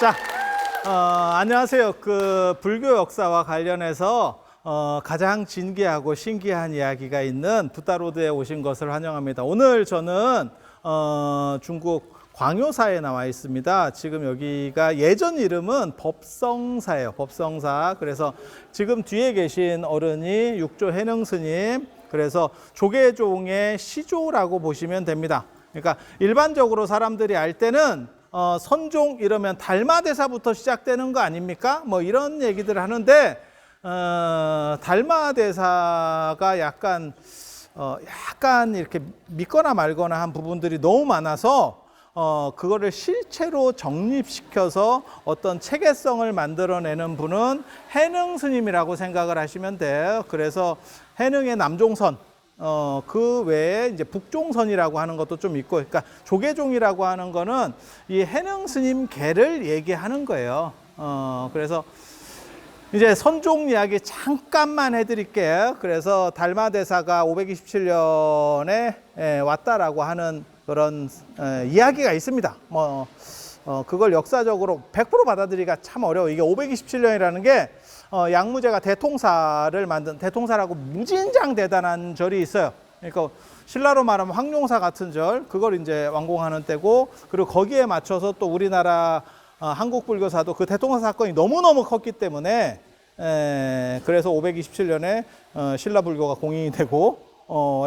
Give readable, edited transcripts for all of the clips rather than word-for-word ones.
자, 안녕하세요. 그 불교 역사와 관련해서 가장 진귀하고 신기한 이야기가 있는 붓다로드에 오신 것을 환영합니다. 오늘 저는 중국 광요사에 나와 있습니다. 지금 여기가 예전 이름은 법성사예요. 법성사. 그래서 지금 뒤에 계신 어른이 육조 해능 스님, 그래서 조계종의 시조라고 보시면 됩니다. 그러니까 일반적으로 사람들이 알 때는 선종 이러면 달마대사부터 시작되는 거 아닙니까? 뭐 이런 얘기들을 하는데 달마대사가 약간 이렇게 믿거나 말거나 한 부분들이 너무 많아서 그거를 실체로 정립시켜서 어떤 체계성을 만들어내는 분은 해능 스님이라고 생각을 하시면 돼요. 그래서 해능의 남종선, 그 외에 이제 북종선이라고 하는 것도 좀 있고, 그러니까 조계종이라고 하는 거는 이 해능 스님 계를 얘기하는 거예요. 그래서 이제 선종 이야기 잠깐만 해드릴게요. 그래서 달마대사가 527년에 왔다라고 하는 그런 이야기가 있습니다. 그걸 역사적으로 100% 받아들이기가 참 어려워. 이게 527년이라는 게 양무제가 대통사를 만든, 대통사라고 무진장 대단한 절이 있어요. 그러니까 신라로 말하면 황룡사 같은 절, 그걸 이제 완공하는 때고, 그리고 거기에 맞춰서 또 우리나라 한국 불교사도 그 대통사 사건이 너무너무 컸기 때문에 그래서 527년에 신라 불교가 공인이 되고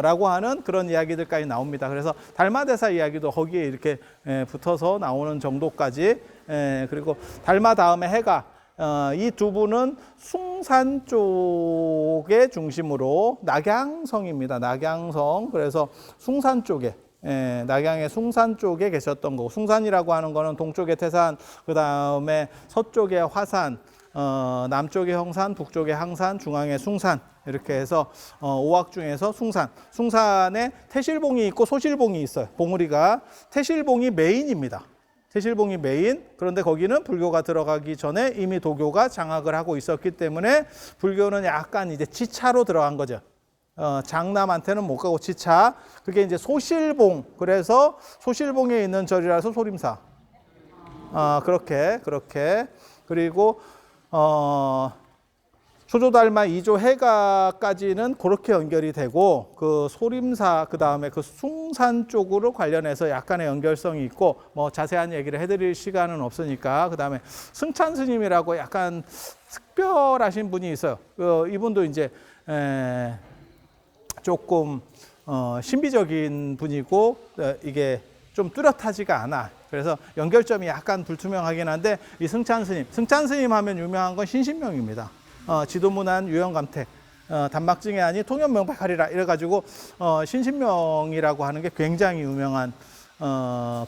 라고 하는 그런 이야기들까지 나옵니다. 그래서 달마대사 이야기도 거기에 이렇게 붙어서 나오는 정도까지. 그리고 달마 다음에 해가, 이 두 분은 숭산 쪽의 중심으로, 낙양성입니다. 낙양성. 그래서 숭산 쪽에, 낙양의 숭산 쪽에 계셨던 거고, 숭산이라고 하는 거는 동쪽의 태산, 그 다음에 서쪽의 화산, 남쪽의 형산, 북쪽의 항산, 중앙의 숭산, 이렇게 해서 오악 중에서 숭산, 숭산에 태실봉이 있고 소실봉이 있어요. 봉우리가 태실봉이 메인입니다. 태실봉이 메인. 그런데 거기는 불교가 들어가기 전에 이미 도교가 장악을 하고 있었기 때문에 불교는 약간 이제 지차로 들어간 거죠. 장남한테는 못 가고 지차. 그게 이제 소실봉. 그래서 소실봉에 있는 절이라서 소림사. 그렇게. 그리고 초조달마 2조 해가까지는 그렇게 연결이 되고, 그 소림사, 그 다음에 그 숭산 쪽으로 관련해서 약간의 연결성이 있고, 뭐 자세한 얘기를 해드릴 시간은 없으니까. 그 다음에 승찬 스님이라고 약간 특별하신 분이 있어요. 이분도 이제 조금 신비적인 분이고, 이게 좀 뚜렷하지가 않아. 그래서 연결점이 약간 불투명하긴 한데, 이 승찬 스님 하면 유명한 건 신신명입니다. 지도문안 유형감택, 단막증의 아니 통연명백하리라 이래가지고 신신명이라고 하는 게 굉장히 유명한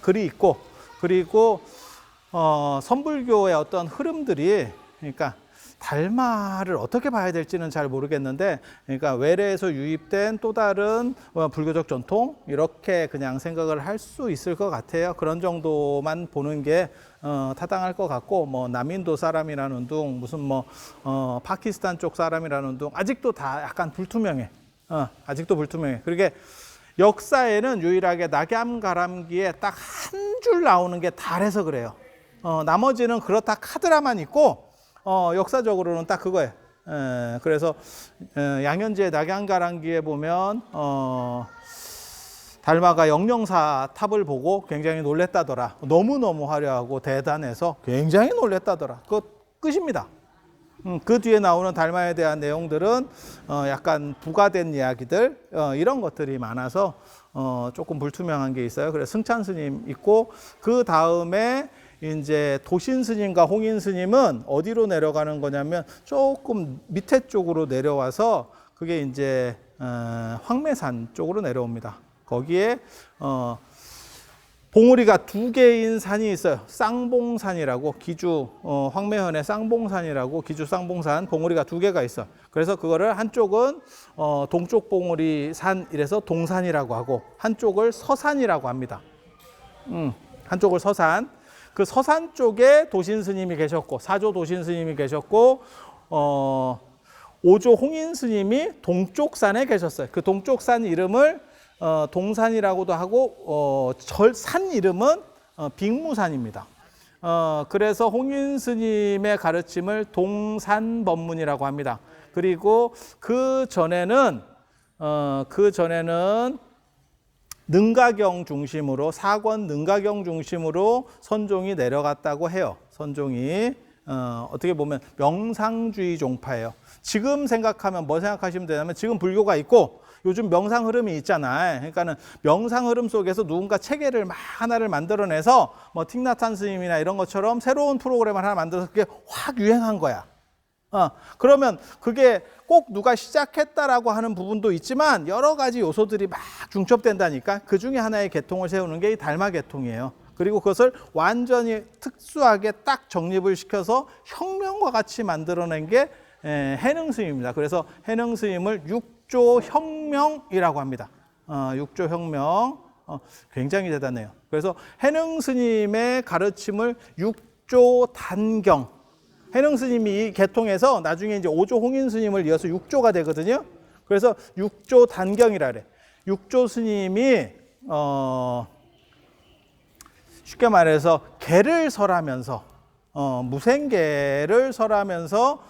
글이 있고, 그리고 선불교의 어떤 흐름들이, 그러니까 달마를 어떻게 봐야 될지는 잘 모르겠는데, 그러니까 외래에서 유입된 또 다른 불교적 전통, 이렇게 그냥 생각을 할 수 있을 것 같아요. 그런 정도만 보는 게 타당할 것 같고, 뭐 남인도 사람이라는 둥, 무슨 뭐 파키스탄 쪽 사람이라는 둥, 아직도 다 약간 불투명해. 아직도 불투명해. 그러게 역사에는 유일하게 낙얌가람기에 딱 한 줄 나오는 게 달해서 그래요. 나머지는 그렇다 카드라만 있고, 역사적으로는 딱 그거예요. 그래서 양현지의 낙양가랑기에 보면 달마가 영령사 탑을 보고 굉장히 놀랬다더라. 너무너무 화려하고 대단해서 굉장히 놀랬다더라. 그거 끝입니다. 그 뒤에 나오는 달마에 대한 내용들은 약간 부가된 이야기들, 이런 것들이 많아서 조금 불투명한 게 있어요. 그래서 승찬 스님 있고, 그 다음에 이제 도신 스님과 홍인 스님은 어디로 내려가는 거냐면 조금 밑에 쪽으로 내려와서, 그게 이제 황매산 쪽으로 내려옵니다. 거기에 봉우리가 두 개인 산이 있어요. 쌍봉산이라고, 기주 황매현의 쌍봉산이라고, 기주 쌍봉산, 봉우리가 두 개가 있어. 그래서 그거를 한쪽은 동쪽 봉우리 산 이래서 동산이라고 하고, 한쪽을 서산이라고 합니다. 한쪽을 서산. 그 서산 쪽에 도신 스님이 계셨고, 사조 도신 스님이 계셨고, 5조 홍인 스님이 동쪽 산에 계셨어요. 그 동쪽 산 이름을 동산이라고 하고, 산 이름은 빅무산입니다. 그래서 홍인 스님의 가르침을 동산법문이라고 합니다. 그리고 그 전에는 능가경 중심으로, 사권 능가경 중심으로 선종이 내려갔다고 해요. 선종이 어떻게 보면 명상주의 종파예요. 지금 생각하면 뭐 생각하시면 되냐면, 지금 불교가 있고 요즘 명상 흐름이 있잖아요. 그러니까는 명상 흐름 속에서 누군가 체계를 막 하나를 만들어내서 뭐 틱나탄 스님이나 이런 것처럼 새로운 프로그램을 하나 만들어서 그게 확 유행한 거야. 그러면 그게 꼭 누가 시작했다라고 하는 부분도 있지만 여러 가지 요소들이 막 중첩된다니까. 그 중에 하나의 계통을 세우는 게 이 달마 계통이에요. 그리고 그것을 완전히 특수하게 딱 정립을 시켜서 혁명과 같이 만들어낸 게 해능 스님입니다. 그래서 해능 스님을 육조 혁명이라고 합니다. 육조 혁명, 굉장히 대단해요. 그래서 해능 스님의 가르침을 육조 단경, 해능 스님이 이 계통에서 나중에 이제 5조 홍인 스님을 이어서 6조가 되거든요. 그래서 6조 단경이라 그래. 6조 스님이 쉽게 말해서 개를 설하면서 무생계를 설하면서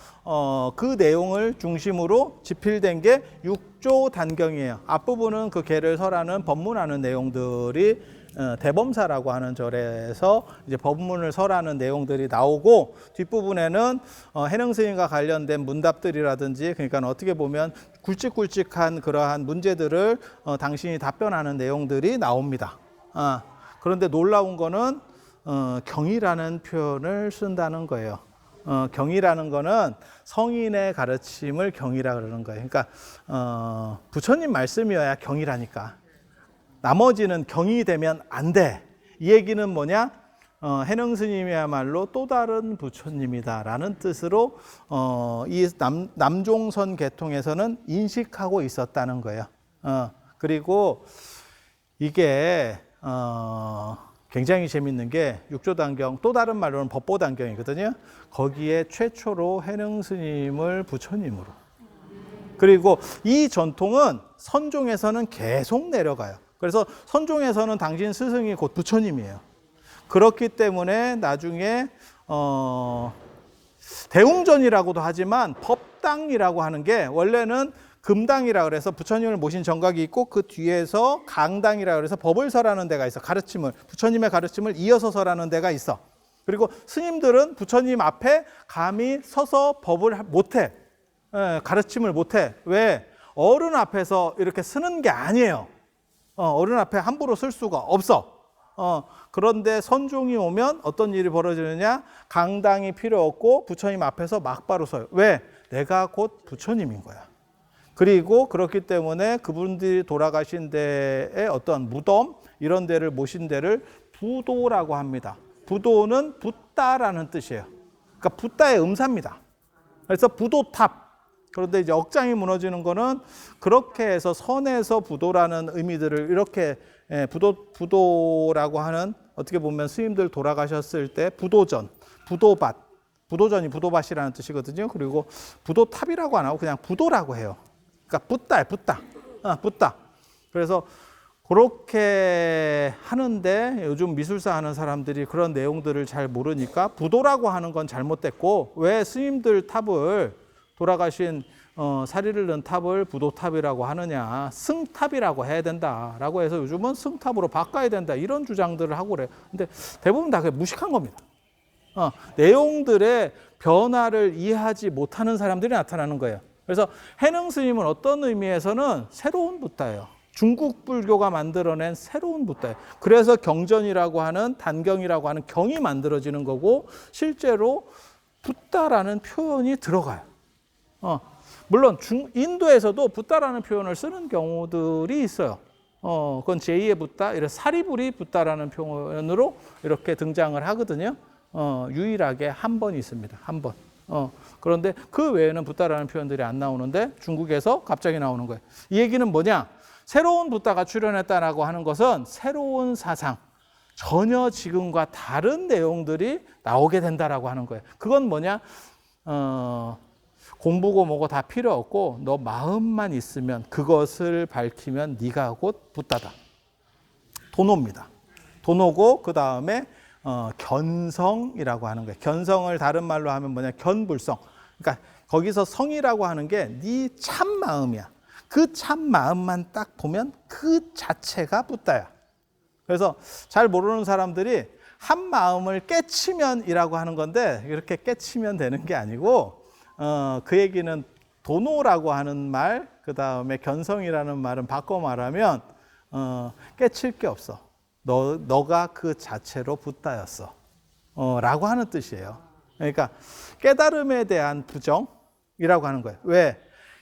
그 내용을 중심으로 집필된 게 6조 단경이에요. 앞부분은 그 개를 설하는 법문하는 내용들이 대범사라고 하는 절에서 이제 법문을 설하는 내용들이 나오고, 뒷부분에는 해능 스님과 관련된 문답들이라든지, 그러니까 어떻게 보면 굵직굵직한 그러한 문제들을 당신이 답변하는 내용들이 나옵니다. 그런데 놀라운 거는 경이라는 표현을 쓴다는 거예요. 경이라는 거는 성인의 가르침을 경이라 그러는 거예요. 그러니까 부처님 말씀이어야 경이라니까. 나머지는 경이 되면 안 돼. 이 얘기는 뭐냐? 해능 스님이야말로 또 다른 부처님이다라는 뜻으로 이 남종선 계통에서는 인식하고 있었다는 거예요. 그리고 이게 굉장히 재밌는 게 육조단경, 또 다른 말로는 법보단경이거든요. 거기에 최초로 해능 스님을 부처님으로. 그리고 이 전통은 선종에서는 계속 내려가요. 그래서 선종에서는 당신 스승이 곧 부처님이에요. 그렇기 때문에 나중에 대웅전이라고도 하지만 법당이라고 하는 게 원래는 금당이라 그래서 부처님을 모신 정각이 있고, 그 뒤에서 강당이라 그래서 법을 설하는 데가 있어. 가르침을, 부처님의 가르침을 이어서 설하는 데가 있어. 그리고 스님들은 부처님 앞에 감히 서서 법을 못해. 가르침을 못해. 왜? 어른 앞에서 이렇게 쓰는 게 아니에요. 어른 앞에 함부로 쓸 수가 없어. 그런데 선종이 오면 어떤 일이 벌어지느냐? 강당이 필요 없고 부처님 앞에서 막바로 서요. 왜? 내가 곧 부처님인 거야. 그리고 그렇기 때문에 그분들이 돌아가신 데에 어떤 무덤, 이런 데를 모신 데를 부도라고 합니다. 부도는 붓다라는 뜻이에요. 그러니까 붓다의 음사입니다. 그래서 부도탑. 그런데 이제 억장이 무너지는 거는 그렇게 해서 선에서 부도라는 의미들을 이렇게 부도라고 하는, 어떻게 보면 스님들 돌아가셨을 때 부도전, 부도밭, 부도전이 부도밭이라는 뜻이거든요. 그리고 부도탑이라고 안 하고 그냥 부도라고 해요. 그러니까 붓다. 그래서 그렇게 하는데 요즘 미술사 하는 사람들이 그런 내용들을 잘 모르니까 부도라고 하는 건 잘못됐고, 왜 스님들 탑을, 돌아가신 사리를 넣은 탑을 부도탑이라고 하느냐, 승탑이라고 해야 된다라고 해서 요즘은 승탑으로 바꿔야 된다, 이런 주장들을 하고 그래요. 근데 대부분 다 그게 무식한 겁니다. 내용들의 변화를 이해하지 못하는 사람들이 나타나는 거예요. 그래서 해능 스님은 어떤 의미에서는 새로운 붓다예요. 중국 불교가 만들어낸 새로운 붓다예요. 그래서 경전이라고 하는, 단경이라고 하는 경이 만들어지는 거고, 실제로 붓다라는 표현이 들어가요. 물론 인도에서도 붓다라는 표현을 쓰는 경우들이 있어요. 그건 제2의 붓다, 이런 사리부리 붓다라는 표현으로 이렇게 등장을 하거든요. 유일하게 한 번 있습니다. 한 번. 그런데 그 외에는 붓다라는 표현들이 안 나오는데 중국에서 갑자기 나오는 거예요. 이 얘기는 뭐냐? 새로운 붓다가 출현했다라고 하는 것은 새로운 사상, 전혀 지금과 다른 내용들이 나오게 된다라고 하는 거예요. 그건 뭐냐? 공부고 뭐고 다 필요 없고 너 마음만 있으면, 그것을 밝히면 네가 곧 붓다다. 도노입니다. 도노고 그 다음에 견성이라고 하는 거예요. 견성을 다른 말로 하면 뭐냐? 견불성. 그러니까 거기서 성이라고 하는 게 네 참 마음이야. 그 참 마음만 딱 보면 그 자체가 붓다야. 그래서 잘 모르는 사람들이 한 마음을 깨치면이라고 하는 건데 이렇게 깨치면 되는 게 아니고 그 얘기는 도노라고 하는 말, 그 다음에 견성이라는 말은 바꿔 말하면 깨칠 게 없어. 너가 그 자체로 붓다였어. 라고 하는 뜻이에요. 그러니까 깨달음에 대한 부정이라고 하는 거예요. 왜?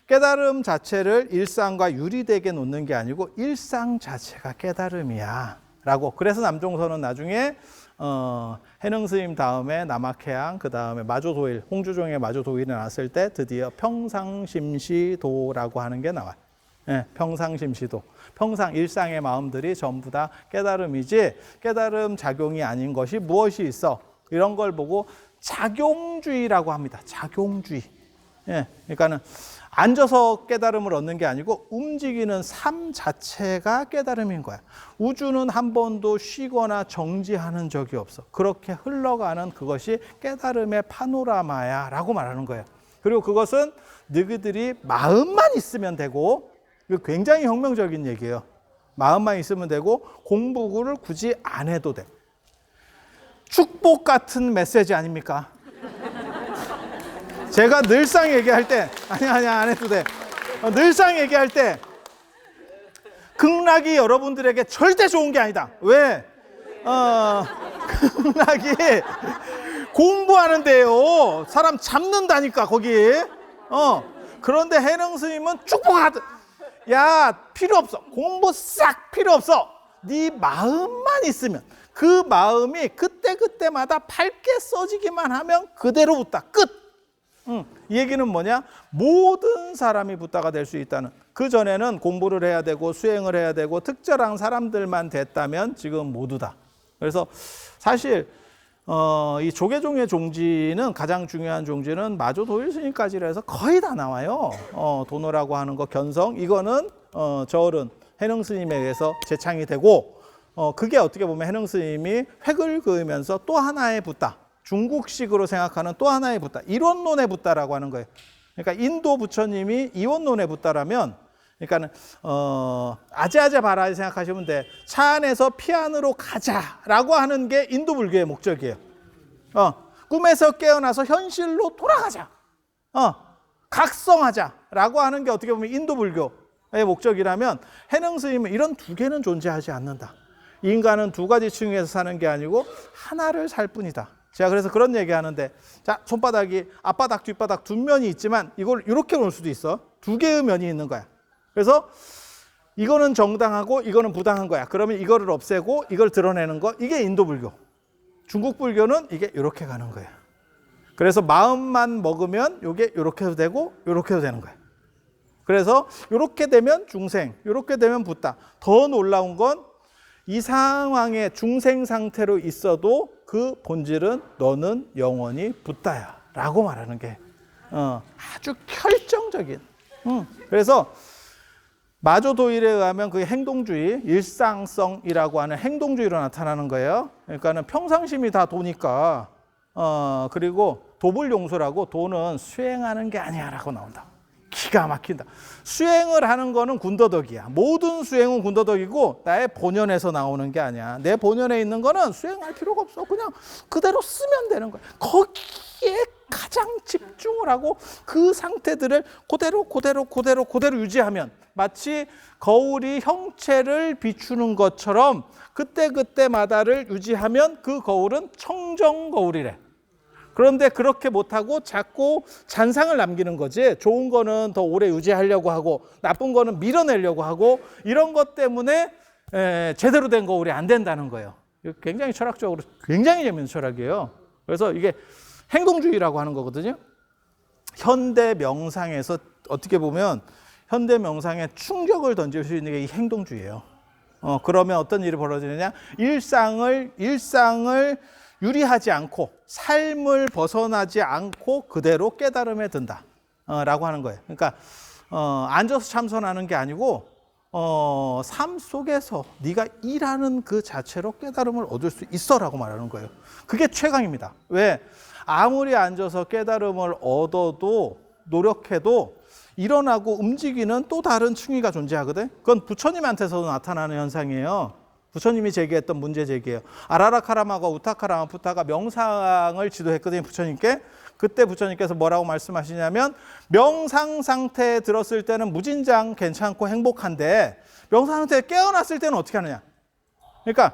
깨달음 자체를 일상과 유리되게 놓는 게 아니고 일상 자체가 깨달음이야. 라고. 그래서 남종선은 나중에 해능스님 다음에 남학해양, 그 다음에 마조도일, 홍주종의 마조도일이 나왔을 때 드디어 평상심시도라고 하는 게 나와요. 네, 평상심시도. 평상 일상의 마음들이 전부 다 깨달음이지 깨달음 작용이 아닌 것이 무엇이 있어? 이런 걸 보고 작용주의라고 합니다. 작용주의. 예, 그러니까는 앉아서 깨달음을 얻는 게 아니고 움직이는 삶 자체가 깨달음인 거야. 우주는 한 번도 쉬거나 정지하는 적이 없어. 그렇게 흘러가는 그것이 깨달음의 파노라마야 라고 말하는 거예요. 그리고 그것은 너희들이 마음만 있으면 되고, 이거 굉장히 혁명적인 얘기예요. 마음만 있으면 되고 공부를 굳이 안 해도 돼. 축복 같은 메시지 아닙니까? 제가 늘상 얘기할 때 아니야 안 해도 돼. 늘상 얘기할 때 극락이 여러분들에게 절대 좋은 게 아니다. 왜? 극락이 공부하는데요. 사람 잡는다니까 거기. 그런데 해능 스님은 축복하듯. 야, 필요 없어. 공부 싹 필요 없어. 네 마음만 있으면 그 마음이 그때그때마다 밝게 써지기만 하면 그대로 붓다. 끝. 이 얘기는 뭐냐? 모든 사람이 붓다가 될 수 있다는. 그 전에는 공부를 해야 되고 수행을 해야 되고 특별한 사람들만 됐다면 지금 모두다. 그래서 사실 이 조계종의 종지는 가장 중요한 종지는 마조도일 스님까지라 해서 거의 다 나와요. 도노라고 하는 거 견성 이거는 저어른 해능 스님에 의해서 제창이 되고 그게 어떻게 보면 해능 스님이 획을 그으면서 또 하나의 붓다. 중국식으로 생각하는 또 하나의 붓다. 이원론의 붓다라고 하는 거예요. 그러니까 인도 부처님이 이원론의 붓다라면, 그러니까는 아재아재 바라에 생각하시면 돼. 차 안에서 피 안으로 가자라고 하는 게 인도 불교의 목적이에요. 꿈에서 깨어나서 현실로 돌아가자. 각성하자라고 하는 게 어떻게 보면 인도 불교의 목적이라면 해능 스님은 이런 두 개는 존재하지 않는다. 인간은 두 가지 층에서 사는 게 아니고 하나를 살 뿐이다. 제가 그래서 그런 얘기 하는데, 자, 손바닥이 앞바닥, 뒷바닥 두 면이 있지만 이걸 이렇게 놓을 수도 있어. 두 개의 면이 있는 거야. 그래서 이거는 정당하고 이거는 부당한 거야. 그러면 이거를 없애고 이걸 드러내는 거, 이게 인도 불교. 중국 불교는 이게 이렇게 가는 거예요. 그래서 마음만 먹으면 이게 이렇게 해도 되고 이렇게 해도 되는 거야. 그래서 이렇게 되면 중생, 이렇게 되면 붓다. 더 놀라운 건 이 상황의 중생 상태로 있어도 그 본질은 너는 영원히 붓다야 라고 말하는 게 아주 결정적인. 그래서 마조도일에 의하면 그 행동주의, 일상성이라고 하는 행동주의로 나타나는 거예요. 그러니까는 평상심이 다 도니까 그리고 도불용수라고 도는 수행하는 게 아니야 라고 나온다. 기가 막힌다. 수행을 하는 거는 군더더기야. 모든 수행은 군더더기고 나의 본연에서 나오는 게 아니야. 내 본연에 있는 거는 수행할 필요가 없어. 그냥 그대로 쓰면 되는 거야. 거기에 가장 집중을 하고 그 상태들을 그대로 유지하면 마치 거울이 형체를 비추는 것처럼 그때그때마다를 유지하면 그 거울은 청정 거울이래. 그런데 그렇게 못하고 자꾸 잔상을 남기는 거지. 좋은 거는 더 오래 유지하려고 하고 나쁜 거는 밀어내려고 하고 이런 것 때문에 제대로 된 거울이 안 된다는 거예요. 굉장히 철학적으로 굉장히 재밌는 철학이에요. 그래서 이게 행동주의라고 하는 거거든요. 현대 명상에서 어떻게 보면 현대 명상에 충격을 던질 수 있는 게 이 행동주의예요. 그러면 어떤 일이 벌어지느냐? 일상을 유리하지 않고 삶을 벗어나지 않고 그대로 깨달음에 든다 라고 하는 거예요. 그러니까 앉아서 참선하는 게 아니고 삶 속에서 네가 일하는 그 자체로 깨달음을 얻을 수 있어라고 말하는 거예요. 그게 최강입니다. 왜? 아무리 앉아서 깨달음을 얻어도 노력해도 일어나고 움직이는 또 다른 층위가 존재하거든. 그건 부처님한테서도 나타나는 현상이에요. 부처님이 제기했던 문제 제기예요. 아라라카라마가 우타카라마푸타가 명상을 지도했거든요, 부처님께. 그때 부처님께서 뭐라고 말씀하시냐면 명상 상태에 들었을 때는 무진장 괜찮고 행복한데 명상 상태에 깨어났을 때는 어떻게 하느냐. 그러니까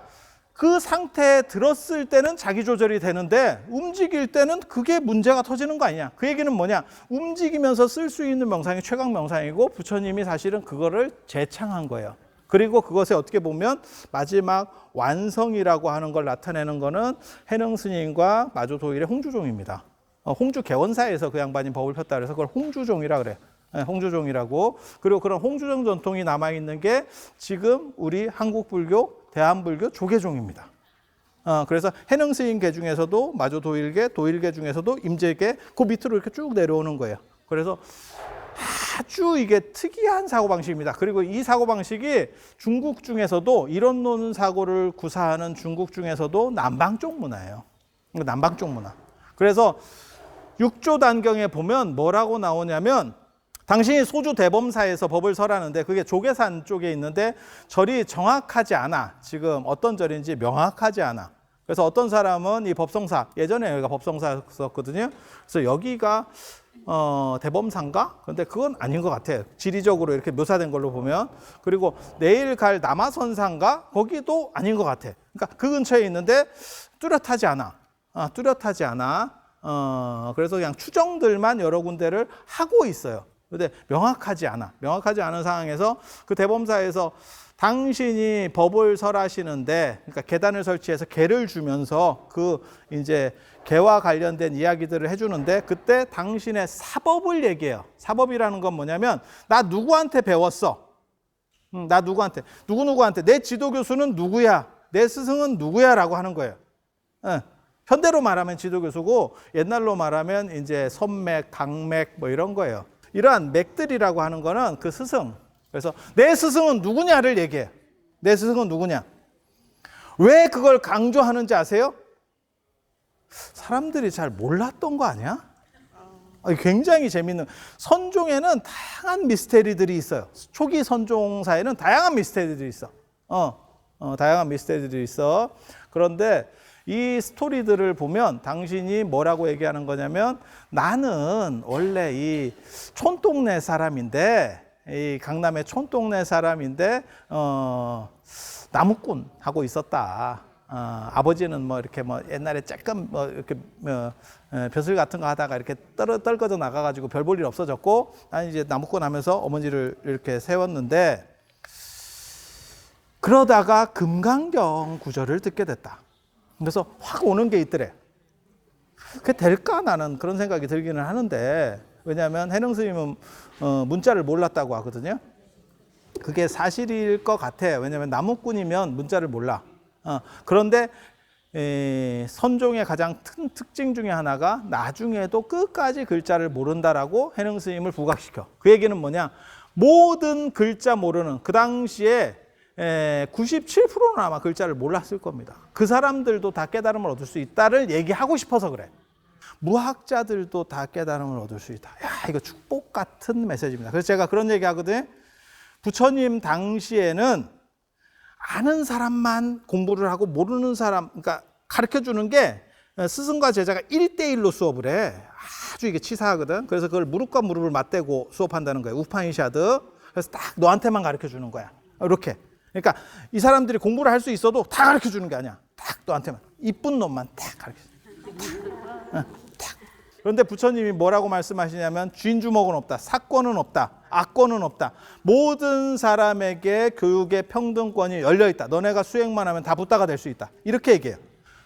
그 상태에 들었을 때는 자기 조절이 되는데 움직일 때는 그게 문제가 터지는 거 아니냐. 그 얘기는 뭐냐. 움직이면서 쓸 수 있는 명상이 최강 명상이고 부처님이 사실은 그거를 재창한 거예요. 그리고 그것에 어떻게 보면 마지막 완성이라고 하는 걸 나타내는 거는 해능 스님과 마조 도일의 홍주종입니다. 홍주 개원사에서 그 양반이 법을 폈다 그래서 그걸 홍주종이라 그래. 홍주종이라고. 그리고 그런 홍주종 전통이 남아있는 게 지금 우리 한국 불교, 대한불교 조계종입니다. 그래서 해능 스님계 중에서도 마조 도일계, 도일계 중에서도 임재계 그 밑으로 이렇게 쭉 내려오는 거예요. 그래서 아주 이게 특이한 사고방식입니다. 그리고 이 사고방식이 중국 중에서도 이론론 사고를 구사하는 중국 중에서도 남방 쪽 문화예요. 남방 쪽 문화. 그래서 6조 단경에 보면 뭐라고 나오냐면 당신이 소주 대범사에서 법을 설하는데 그게 조계산 쪽에 있는데 절이 정확하지 않아. 지금 어떤 절인지 명확하지 않아. 그래서 어떤 사람은 이 법성사, 예전에 여기가 법성사였거든요. 그래서 여기가 대범사인가? 근데 그건 아닌 것 같아요. 지리적으로 이렇게 묘사된 걸로 보면. 그리고 내일 갈 남아선사인가? 거기도 아닌 것 같아. 그러니까 그 근처에 있는데 뚜렷하지 않아. 뚜렷하지 않아. 그래서 그냥 추정들만 여러 군데를 하고 있어요. 근데 명확하지 않아. 명확하지 않은 상황에서 그 대범사에서 당신이 법을 설하시는데, 그러니까 계단을 설치해서 계를 주면서 그 이제 계와 관련된 이야기들을 해주는데 그때 당신의 사법을 얘기해요. 사법이라는 건 뭐냐면 나 누구한테 배웠어? 나 누구한테? 누구한테? 내 지도교수는 누구야? 내 스승은 누구야? 라고 하는 거예요. 현대로 말하면 지도교수고 옛날로 말하면 이제 선맥, 강맥 뭐 이런 거예요. 이러한 맥들이라고 하는 거는 그 스승. 그래서 내 스승은 누구냐를 얘기해. 내 스승은 누구냐. 왜 그걸 강조하는지 아세요? 사람들이 잘 몰랐던 거 아니야? 굉장히 재밌는. 선종에는 다양한 미스테리들이 있어요. 초기 선종사에는 다양한 미스테리들이 있어. 다양한 미스테리들이 있어. 그런데 이 스토리들을 보면 당신이 뭐라고 얘기하는 거냐면 나는 원래 이 촌동네 사람인데 이 강남의 촌동네 사람인데 나무꾼 하고 있었다. 아버지는 뭐 이렇게 뭐 옛날에 조금 뭐 이렇게 벼슬 같은 거 하다가 이렇게 떨궈져 나가가지고 별 볼 일 없어졌고 나는 이제 나무꾼 하면서 어머니를 이렇게 세웠는데 그러다가 금강경 구절을 듣게 됐다. 그래서 확 오는 게 있더래. 그게 될까? 나는 그런 생각이 들기는 하는데 왜냐하면 해능 스님은 문자를 몰랐다고 하거든요. 그게 사실일 것 같아요. 왜냐하면 나무꾼이면 문자를 몰라. 그런데 선종의 가장 큰 특징 중에 하나가 나중에도 끝까지 글자를 모른다라고 해능 스님을 부각시켜. 그 얘기는 뭐냐? 모든 글자 모르는 그 당시에 97%는 아마 글자를 몰랐을 겁니다. 그 사람들도 다 깨달음을 얻을 수 있다를 얘기하고 싶어서 그래. 무학자들도 다 깨달음을 얻을 수 있다. 야, 이거 축복 같은 메시지입니다. 그래서 제가 그런 얘기 하거든요. 부처님 당시에는 아는 사람만 공부를 하고 모르는 사람, 그러니까 가르쳐 주는 게 스승과 제자가 1대1로 수업을 해. 아주 이게 치사하거든. 그래서 그걸 무릎과 무릎을 맞대고 수업한다는 거예요. 우파니샤드. 그래서 딱 너한테만 가르쳐 주는 거야. 이렇게. 그러니까 이 사람들이 공부를 할 수 있어도 다 가르쳐 주는 게 아니야. 딱 너한테만. 이쁜 놈만 딱 가르쳐 줘. 딱. 그런데 부처님이 뭐라고 말씀하시냐면 쥔 주먹은 없다. 사권은 없다. 악권은 없다. 모든 사람에게 교육의 평등권이 열려 있다. 너네가 수행만 하면 다 붓다가 될 수 있다. 이렇게 얘기해요.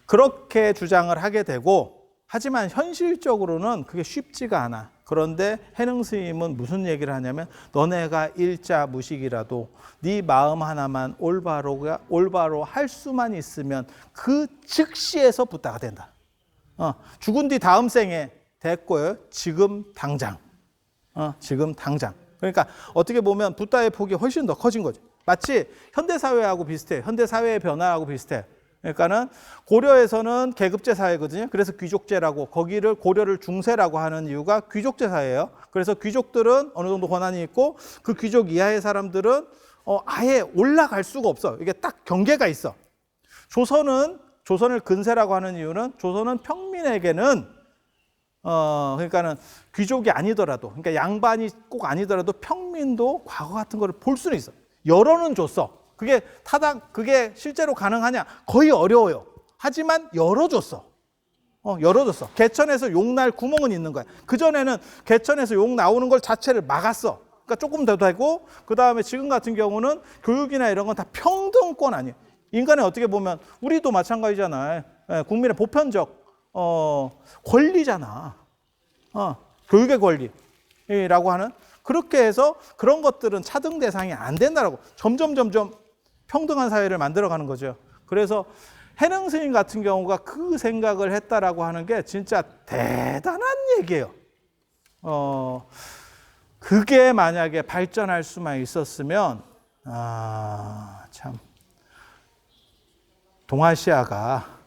그렇게 주장을 하게 되고 하지만 현실적으로는 그게 쉽지가 않아. 그런데 해능 스님은 무슨 얘기를 하냐면 너네가 일자 무식이라도 네 마음 하나만 올바로 할 수만 있으면 그 즉시에서 붓다가 된다. 죽은 뒤 다음 생에 됐고요. 지금 당장. 지금 당장. 그러니까 어떻게 보면 붓다의 폭이 훨씬 더 커진 거죠. 마치 현대사회하고 비슷해요. 현대사회의 변화하고 비슷해요. 그러니까는 고려에서는 계급제 사회거든요. 그래서 귀족제라고, 거기를 고려를 중세라고 하는 이유가 귀족제 사회예요. 그래서 귀족들은 어느 정도 권한이 있고 그 귀족 이하의 사람들은 아예 올라갈 수가 없어. 이게 딱 경계가 있어. 조선을 근세라고 하는 이유는 조선은 평민에게는 그러니까는 귀족이 아니더라도, 그러니까 양반이 꼭 아니더라도 평민도 과거 같은 거를 볼 수는 있어. 열어는 줬어. 그게 실제로 가능하냐? 거의 어려워요. 하지만 열어줬어. 열어줬어. 개천에서 욕 날 구멍은 있는 거야. 그전에는 개천에서 욕 나오는 걸 자체를 막았어. 그러니까 조금 더 되고, 그 다음에 지금 같은 경우는 교육이나 이런 건 다 평등권 아니에요. 인간이 어떻게 보면, 우리도 마찬가지잖아요. 국민의 보편적, 권리잖아. 교육의 권리라고 하는. 그렇게 해서 그런 것들은 차등 대상이 안 된다라고 점점 평등한 사회를 만들어가는 거죠. 그래서 해능 스님 같은 경우가 그 생각을 했다라고 하는 게 진짜 대단한 얘기예요. 그게 만약에 발전할 수만 있었으면 참 동아시아가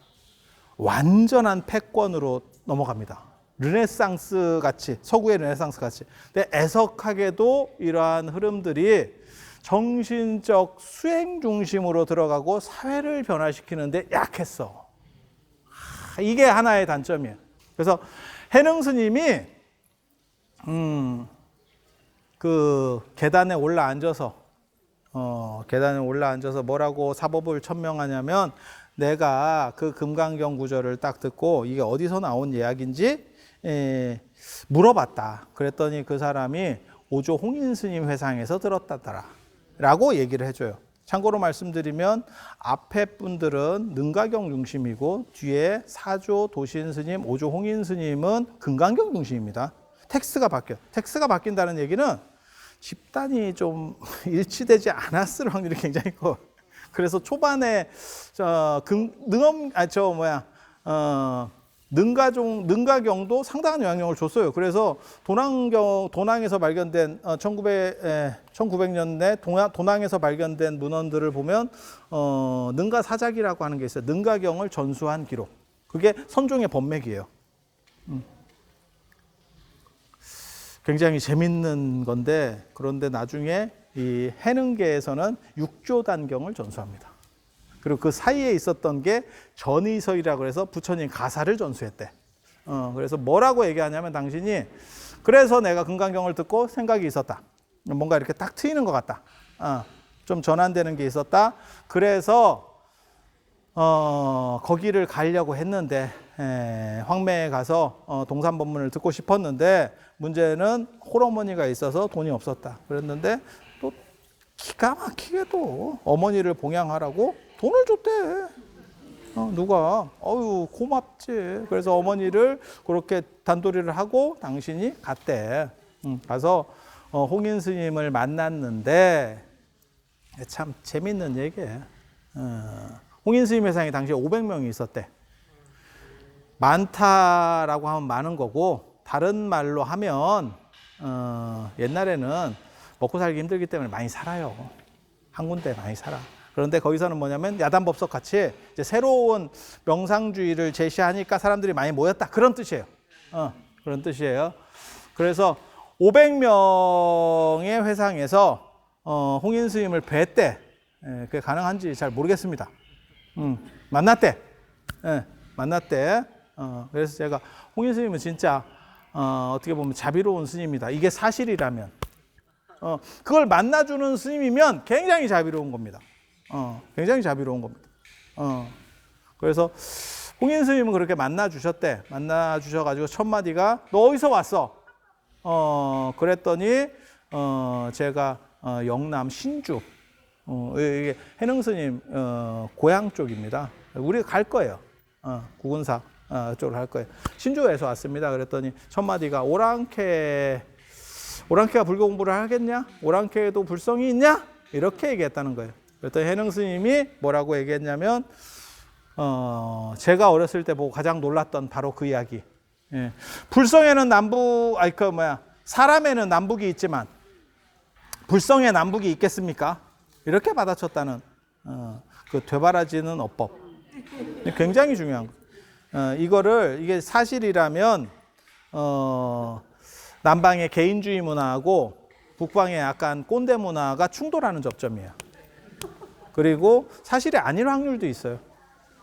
완전한 패권으로 넘어갑니다. 르네상스 같이, 서구의 르네상스 같이. 근데 애석하게도 이러한 흐름들이 정신적 수행 중심으로 들어가고 사회를 변화시키는데 약했어. 이게 하나의 단점이에요. 그래서 해능 스님이 그 계단에 올라앉아서 뭐라고 사법을 천명하냐면, 내가 그 금강경 구절을 딱 듣고 이게 어디서 나온 이야기인지 물어봤다. 그랬더니 그 사람이 오조 홍인 스님 회상에서 들었다더라 라고 얘기를 해줘요. 참고로 말씀드리면 앞에 분들은 능가경 중심이고 뒤에 사조 도신 스님, 오조 홍인 스님은 금강경 중심입니다. 텍스트가 바뀐다는 얘기는 집단이 좀 일치되지 않았을 확률이 굉장히 커. 그래서 초반에 능가경도 상당한 영향력을 줬어요. 그래서 도낭에서 발견된 1900년대 도낭에서 발견된 문헌들을 보면 능가 사작이라고 하는 게 있어요. 능가경을 전수한 기록. 그게 선종의 법맥이에요. 굉장히 재밌는 건데, 그런데 나중에 이 해능계에서는 육조단경을 전수합니다. 그리고 그 사이에 있었던 게 전의서이라고 해서 부처님 가사를 전수했대. 그래서 뭐라고 얘기하냐면, 당신이 그래서 내가 금강경을 듣고 생각이 있었다. 뭔가 이렇게 딱 트이는 것 같다. 좀 전환되는 게 있었다. 그래서 거기를 가려고 했는데 황매에 가서 동산법문을 듣고 싶었는데 문제는 홀어머니가 있어서 돈이 없었다. 그랬는데 또 기가 막히게도 어머니를 봉양하라고 돈을 줬대. 누가? 고맙지. 그래서 어머니를 그렇게 단도리를 하고 당신이 갔대. 가서 홍인 스님을 만났는데 참 재밌는 얘기예요. 홍인 스님 회상이 당시에 500명이 있었대. 많다라고 하면 많은 거고, 다른 말로 하면 옛날에는 먹고 살기 힘들기 때문에 많이 살아요. 한 군데 많이 살아. 그런데 거기서는 뭐냐면 야단법석 같이 이제 새로운 명상주의를 제시하니까 사람들이 많이 모였다. 그런 뜻이에요. 그런 뜻이에요. 그래서 500명의 회상에서 홍인 스님을 뵀대. 그게 가능한지 잘 모르겠습니다. 만났대. 만났대. 그래서 제가 홍인 스님은 진짜 어떻게 보면 자비로운 스님이다. 이게 사실이라면. 그걸 만나주는 스님이면 굉장히 자비로운 겁니다. 굉장히 자비로운 겁니다. 그래서 홍인 스님은 그렇게 만나주셨대. 만나주셔가지고 첫 마디가 너 어디서 왔어? 그랬더니 제가 영남 신주, 이게 해능 스님 고향 쪽입니다. 우리가 갈 거예요. 구군사 쪽으로 갈 거예요. 신주에서 왔습니다. 그랬더니 첫 마디가 오랑캐가 불교 공부를 하겠냐? 오랑캐에도 불성이 있냐? 이렇게 얘기했다는 거예요. 그랬더니 해능 스님이 뭐라고 얘기했냐면 제가 어렸을 때 보고 가장 놀랐던 바로 그 이야기. 불성에는 사람에는 남북이 있지만 불성의 남북이 있겠습니까? 이렇게 받아쳤다는 그 되바라지는 어법. 굉장히 중요한 거. 이게 사실이라면 남방의 개인주의 문화하고 북방의 약간 꼰대 문화가 충돌하는 접점이에요. 그리고 사실이 아닐 확률도 있어요.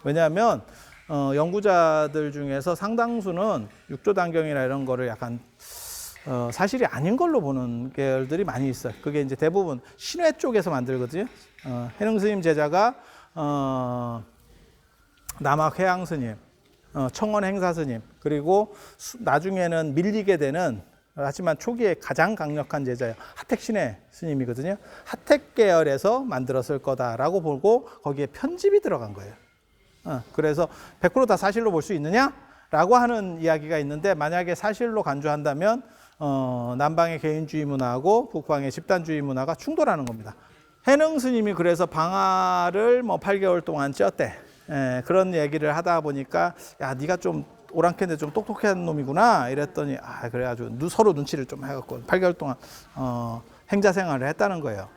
왜냐하면 연구자들 중에서 상당수는 육조단경이나 이런 거를 약간 사실이 아닌 걸로 보는 계열들이 많이 있어요. 그게 이제 대부분 신회 쪽에서 만들거든요. 해능 스님 제자가 남학 회양 스님, 청원 행사 스님, 그리고 나중에는 밀리게 되는, 하지만 초기에 가장 강력한 제자예요. 하택 신회 스님이거든요. 하택 계열에서 만들었을 거다라고 보고 거기에 편집이 들어간 거예요. 그래서 100% 다 사실로 볼 수 있느냐라고 하는 이야기가 있는데, 만약에 사실로 간주한다면 남방의 개인주의 문화하고 북방의 집단주의 문화가 충돌하는 겁니다. 해능 스님이 그래서 방화를 8개월 동안 찧었대. 그런 얘기를 하다 보니까, 야, 네가 좀 오랑캐인데 좀 똑똑한 놈이구나 이랬더니, 그래가지고 서로 눈치를 좀 해갖고 8개월 동안 행자 생활을 했다는 거예요.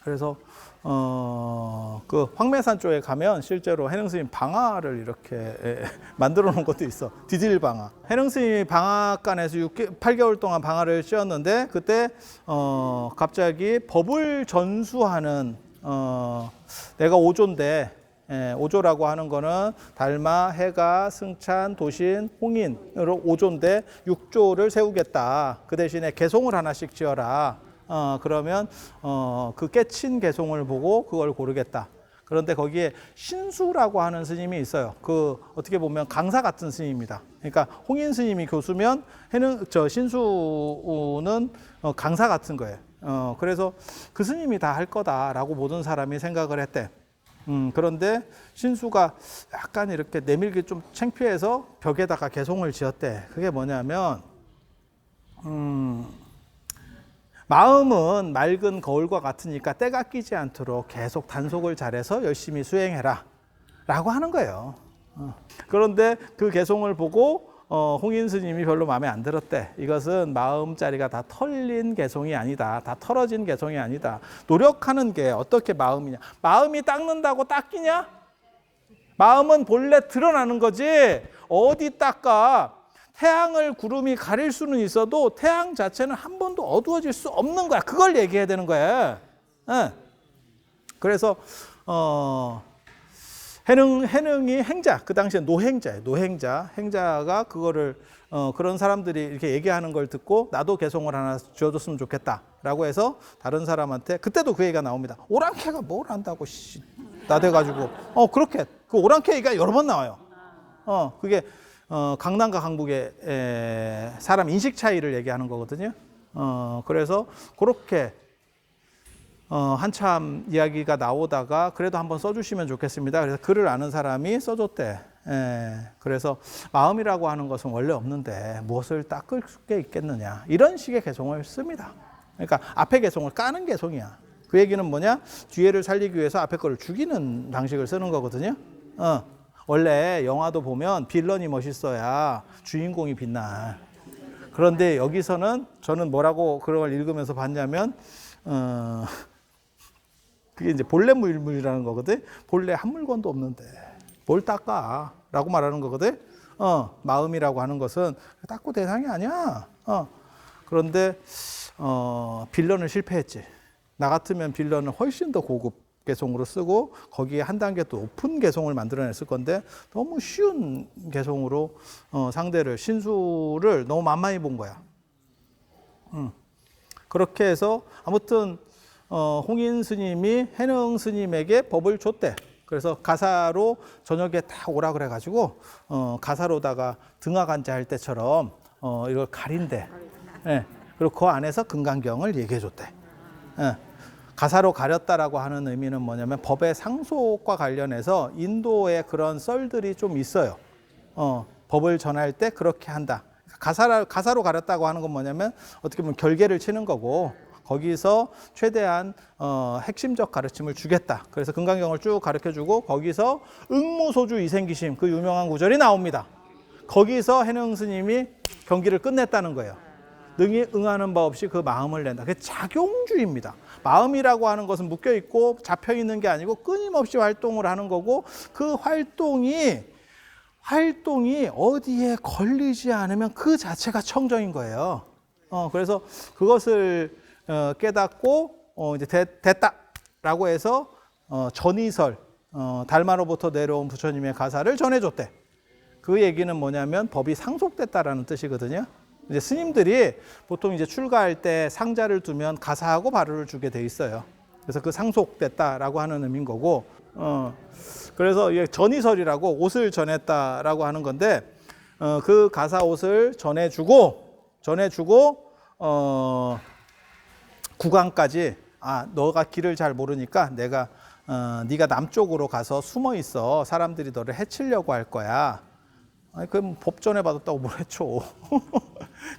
그래서 그 황매산 쪽에 가면 실제로 해능 스님 방화를 이렇게 만들어 놓은 것도 있어. 디딜 방화. 해능 스님이 방화간에서 8개월 동안 방화를 찧었는데, 그때 갑자기 법을 전수하는, 내가 오조인데, 오조라고 하는 거는 달마, 해가, 승찬, 도신, 홍인으로 오조인데 6조를 세우겠다. 그 대신에 개송을 하나씩 지어라. 그러면 그 깨친 개송을 보고 그걸 고르겠다. 그런데 거기에 신수라고 하는 스님이 있어요. 그 어떻게 보면 강사 같은 스님입니다. 그러니까 홍인 스님이 교수면 신수는 강사 같은 거예요. 그래서 그 스님이 다 할 거다라고 모든 사람이 생각을 했대. 그런데 신수가 약간 이렇게 내밀기 좀 창피해서 벽에다가 개송을 지었대. 그게 뭐냐면, 마음은 맑은 거울과 같으니까 때가 끼지 않도록 계속 단속을 잘해서 열심히 수행해라 라고 하는 거예요. 그런데 그 개송을 보고 홍인 스님이 별로 마음에 안 들었대. 이것은 마음자리가 다 털린 개송이 아니다. 다 털어진 개송이 아니다. 노력하는 게 어떻게 마음이냐. 마음이 닦는다고 닦이냐? 마음은 본래 드러나는 거지. 어디 닦아. 태양을 구름이 가릴 수는 있어도 태양 자체는 한 번도 어두워질 수 없는 거야. 그걸 얘기해야 되는 거야. 그래서 해능이 행자, 그 당시에 노행자예요. 행자가 그거를 그런 사람들이 이렇게 얘기하는 걸 듣고 나도 개송을 하나 지어줬으면 좋겠다라고 해서 다른 사람한테, 그때도 그 얘기가 나옵니다. 오랑캐가 뭘 안다고 나대가지고 그렇게 그 오랑캐 얘기가 여러 번 나와요. 그게 강남과 강북의 사람 인식 차이를 얘기하는 거거든요. 그래서 그렇게 한참 이야기가 나오다가 그래도 한번 써주시면 좋겠습니다. 그래서 글을 아는 사람이 써줬대. 그래서 마음이라고 하는 것은 원래 없는데 무엇을 닦을 게 있겠느냐. 이런 식의 개송을 씁니다. 그러니까 앞에 개송을 까는 개송이야. 그 얘기는 뭐냐? 뒤에를 살리기 위해서 앞에 거를 죽이는 방식을 쓰는 거거든요. 원래 영화도 보면 빌런이 멋있어야 주인공이 빛나. 그런데 여기서는 저는 뭐라고 그런 걸 읽으면서 봤냐면, 그게 이제 본래 물이라는 거거든. 본래 한 물건도 없는데 뭘 닦아? 라고 말하는 거거든. 마음이라고 하는 것은 닦고 대상이 아니야. 그런데 빌런을 실패했지. 나 같으면 빌런을 훨씬 더 고급 개송으로 쓰고 거기에 한 단계 또 높은 개송을 만들어냈을 건데, 너무 쉬운 개송으로 상대를, 신수를 너무 만만히 본 거야. 그렇게 해서 아무튼 홍인 스님이 해능 스님에게 법을 줬대. 그래서 가사로 저녁에 다 오라 그래가지고 가사로다가 등하간자 할 때처럼 이걸 가린대. 그리고 그 안에서 금강경을 얘기해 줬대. 가사로 가렸다라고 하는 의미는 뭐냐면 법의 상속과 관련해서 인도의 그런 썰들이 좀 있어요. 법을 전할 때 그렇게 한다. 가사로 가렸다고 하는 건 뭐냐면 어떻게 보면 결계를 치는 거고, 거기서 최대한 핵심적 가르침을 주겠다. 그래서 금강경을 쭉 가르쳐주고 거기서 응무소주 이생기심, 그 유명한 구절이 나옵니다. 거기서 해능 스님이 경기를 끝냈다는 거예요. 능히 응하는 바 없이 그 마음을 낸다. 그게 작용주의입니다. 마음이라고 하는 것은 묶여 있고 잡혀 있는 게 아니고 끊임없이 활동을 하는 거고, 그 활동이 어디에 걸리지 않으면 그 자체가 청정인 거예요. 그래서 그것을 깨닫고 이제 됐다라고 해서 전이설, 달마로부터 내려온 부처님의 가사를 전해줬대. 그 얘기는 뭐냐면 법이 상속됐다라는 뜻이거든요. 이제 스님들이 보통 이제 출가할 때 상자를 두면 가사하고 바루를 주게 돼 있어요. 그래서 그 상속됐다라고 하는 의미인 거고, 그래서 이게 전이설이라고 옷을 전했다라고 하는 건데, 그 가사 옷을 전해주고 구강까지, 너가 길을 잘 모르니까 네가 남쪽으로 가서 숨어 있어. 사람들이 너를 해치려고 할 거야. 그럼 법전에 받았다고 뭘 해쳐.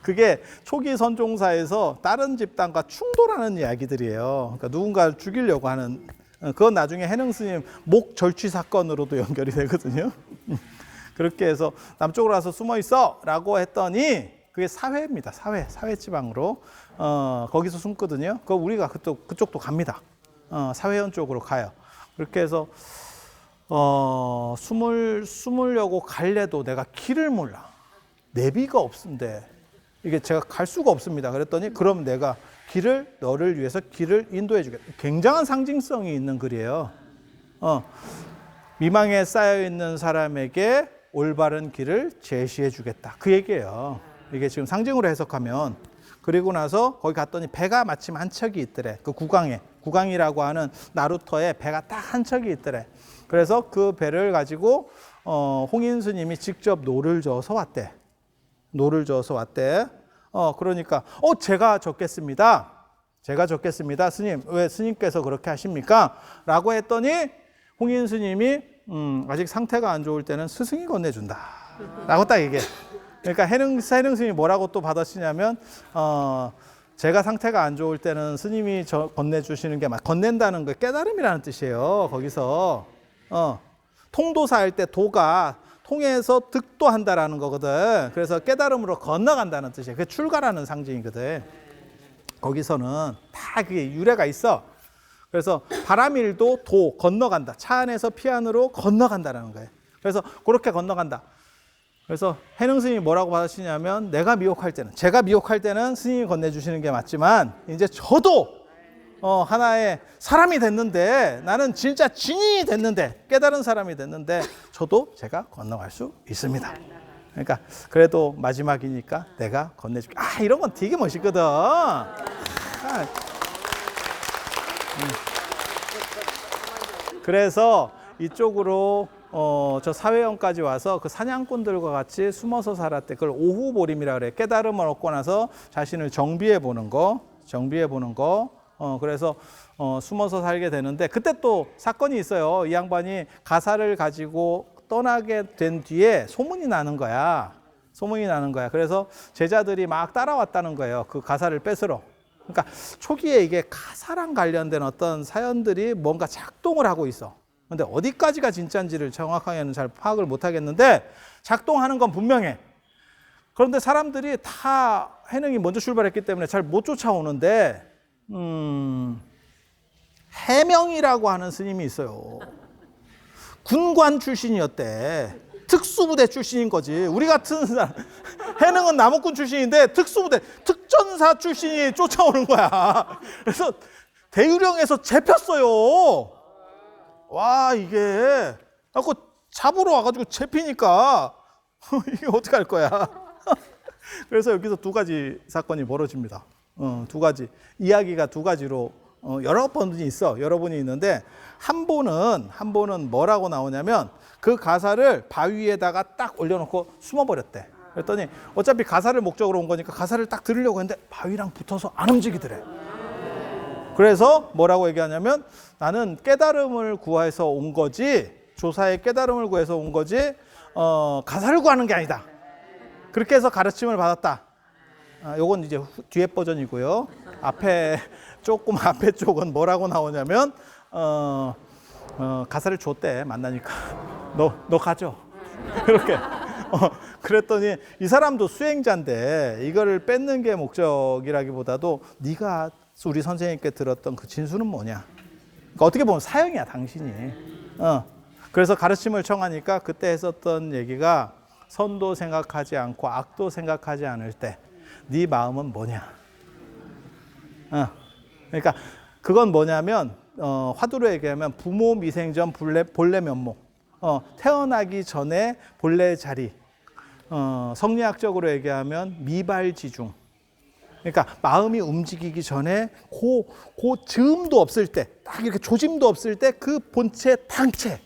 그게 초기 선종사에서 다른 집단과 충돌하는 이야기들이에요. 그러니까 누군가를 죽이려고 하는, 그건 나중에 해능 스님 목 절취 사건으로도 연결이 되거든요. 그렇게 해서 남쪽으로 가서 숨어 있어 라고 했더니, 그게 사회입니다. 사회 지방으로 거기서 숨거든요. 그 우리가 그쪽도 갑니다. 사회현 쪽으로 가요. 그렇게 해서 숨으려고 갈래도 내가 길을 몰라. 내비가 없는데 이게 제가 갈 수가 없습니다. 그랬더니 그럼 내가 너를 위해서 길을 인도해 주겠다. 굉장한 상징성이 있는 글이에요. 미망에 쌓여 있는 사람에게 올바른 길을 제시해 주겠다. 그 얘기예요. 이게 지금 상징으로 해석하면. 그리고 나서 거기 갔더니 배가 마침 한 척이 있더래. 그 구강이라고 하는 나루터에 배가 딱 한 척이 있더래. 그래서 그 배를 가지고 홍인 스님이 직접 노를 저어서 왔대. 그러니까 제가 졌겠습니다. 스님. 왜 스님께서 그렇게 하십니까? 라고 했더니 홍인 스님이 아직 상태가 안 좋을 때는 스승이 건네준다. 라고 딱 얘기해. 그러니까 해능 스님이 뭐라고 또 받아치냐면, 제가 상태가 안 좋을 때는 스님이 건네주시는 게 건넨다는 거 깨달음이라는 뜻이에요. 거기서 통도사 할 때 도가 통해서 득도한다라는 거거든. 그래서 깨달음으로 건너간다는 뜻이에요. 그게 출가라는 상징이거든. 거기서는 다 그게 유래가 있어. 그래서 바람일도 건너간다. 차 안에서 피 안으로 건너간다라는 거예요. 그래서 그렇게 건너간다. 그래서 해능 스님이 뭐라고 받으시냐면, 제가 미혹할 때는 스님이 건네주시는 게 맞지만, 이제 저도 하나의 사람이 됐는데, 나는 진짜 진인이 됐는데, 깨달은 사람이 됐는데, 저도 제가 건너갈 수 있습니다. 그러니까 그래도 마지막이니까 내가 건네줄게. 이런 건 되게 멋있거든. 그래서 이쪽으로 저 사회형까지 와서 그 사냥꾼들과 같이 숨어서 살았대. 그걸 오후보림이라 그래. 깨달음을 얻고 나서 자신을 정비해 보는 거. 그래서 숨어서 살게 되는데, 그때 또 사건이 있어요. 이 양반이 가사를 가지고 떠나게 된 뒤에 소문이 나는 거야. 그래서 제자들이 막 따라왔다는 거예요. 그 가사를 뺏으러. 그러니까 초기에 이게 가사랑 관련된 어떤 사연들이 뭔가 작동을 하고 있어. 근데 어디까지가 진짜인지를 정확하게는 잘 파악을 못 하겠는데, 작동하는 건 분명해. 그런데 사람들이 다 해능이 먼저 출발했기 때문에 잘 못 쫓아오는데, 해명이라고 하는 스님이 있어요. 군관 출신이었대. 특수부대 출신인 거지. 우리 같은 사람, 해능은 남욱군 출신인데 특수부대, 특전사 출신이 쫓아오는 거야. 그래서 대유령에서 잡혔어요. 와, 이게 자꾸 잡으러 와가지고 잡히니까 이게 어떻게 할 거야. 그래서 여기서 두 가지 사건이 벌어집니다. 두 가지 이야기가 두 가지로 여러 번이 있어. 여러 번이 있는데, 한 번은 뭐라고 나오냐면, 그 가사를 바위에다가 딱 올려놓고 숨어버렸대. 그랬더니 어차피 가사를 목적으로 온 거니까 가사를 딱 들으려고 했는데 바위랑 붙어서 안 움직이더래. 그래서 뭐라고 얘기하냐면, 나는 깨달음을 구해서 온 거지, 조사의 깨달음을 구해서 온 거지, 가사를 구하는 게 아니다. 그렇게 해서 가르침을 받았다. 요건 이제 뒤에 버전이고요. 앞에 쪽은 뭐라고 나오냐면, 가사를 줬대. 만나니까 너 가져. 그렇게 그랬더니 이 사람도 수행자인데 이거를 뺏는 게 목적이라기보다도 네가 우리 선생님께 들었던 그 진수는 뭐냐. 그러니까 어떻게 보면 사형이야 당신이. 그래서 가르침을 청하니까 그때 했었던 얘기가 선도 생각하지 않고 악도 생각하지 않을 때 네 마음은 뭐냐. 그러니까 그건 뭐냐면 화두로 얘기하면 부모 미생전 본래 면목. 태어나기 전에 본래 자리. 성리학적으로 얘기하면 미발지중. 그러니까 마음이 움직이기 전에 그 즈음도 없을 때, 딱 이렇게 조짐도 없을 때 그 본체, 당체,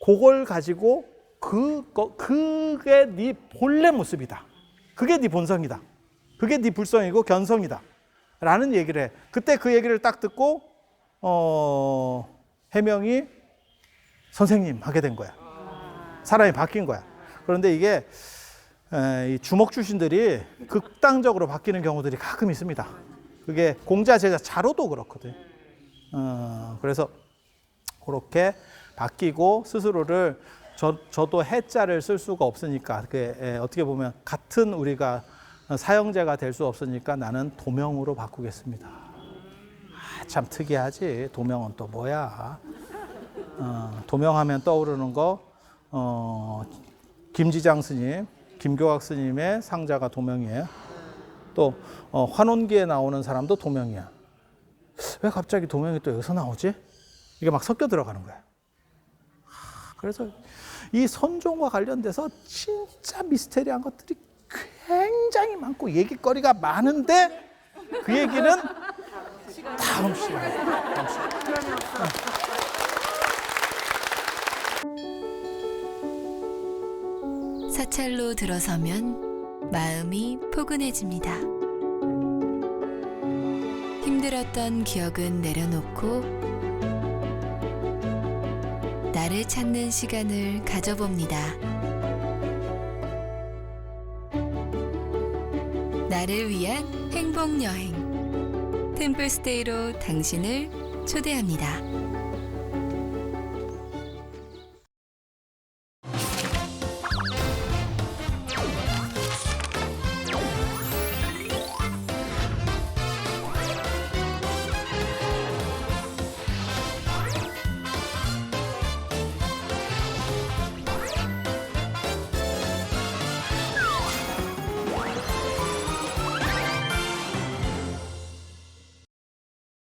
그걸 가지고 그게 네 본래 모습이다. 그게 네 본성이다. 그게 네 불성이고 견성이다. 라는 얘기를 해. 그때 그 얘기를 딱 듣고 해명이 선생님 하게 된 거야. 사람이 바뀐 거야. 그런데 이게 이 주목 출신들이 극단적으로 바뀌는 경우들이 가끔 있습니다. 그게 공자 제자 자로도 그렇거든. 그래서 그렇게 바뀌고 스스로를 저도 해자를 쓸 수가 없으니까 어떻게 보면 같은 우리가 사형제가 될 수 없으니까 나는 도명으로 바꾸겠습니다. 참 특이하지. 도명은 또 뭐야? 도명하면 떠오르는 거 김지장 스님, 김교각 스님의 상자가 도명이에요. 또 환원기에 나오는 사람도 도명이야. 왜 갑자기 도명이 또 여기서 나오지? 이게 막 섞여 들어가는 거야. 그래서 이 선종과 관련돼서 진짜 미스테리한 것들이 굉장히 많고 얘기거리가 많은데 그 얘기는 다음 시간에. 사찰로 들어서면 마음이 포근해집니다. 힘들었던 기억은 내려놓고 나를 찾는 시간을 가져봅니다. 나를 위한 행복 여행 템플스테이로 당신을 초대합니다.